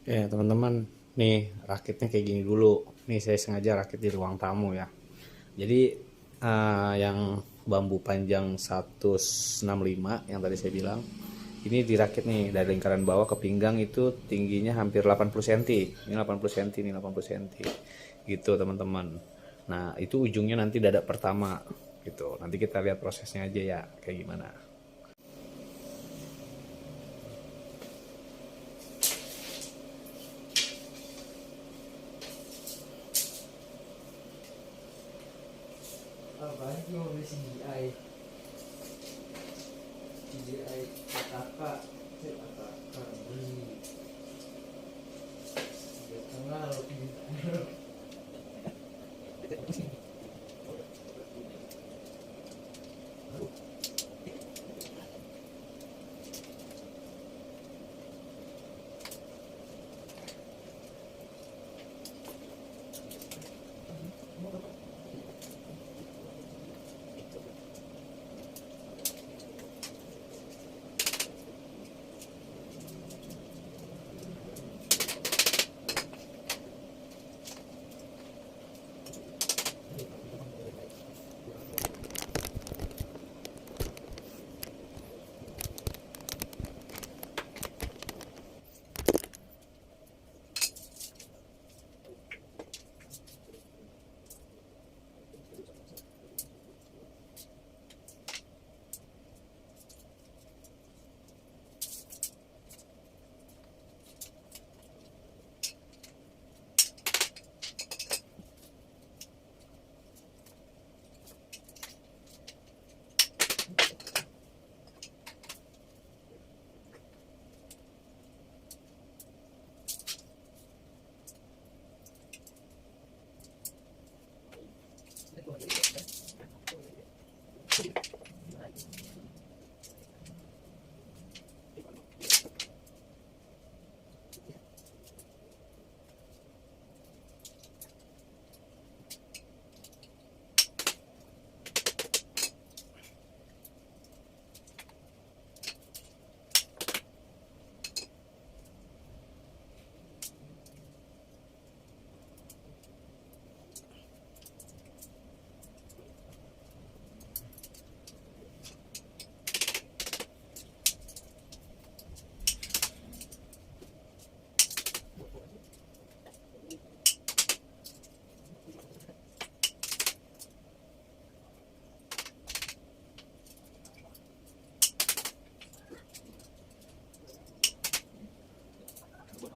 Ya teman-teman, nih rakitnya kayak gini dulu. Nih saya sengaja rakit di ruang tamu ya. Jadi yang bambu panjang 165 yang tadi saya bilang, ini dirakit nih dari lingkaran bawah ke pinggang itu tingginya hampir 80 cm. Ini 80 cm, ini 80 cm. Gitu teman-teman. Nah, itu ujungnya nanti dada pertama gitu. Nanti kita lihat prosesnya aja ya kayak gimana. Apaan sih mau beli CGI KTK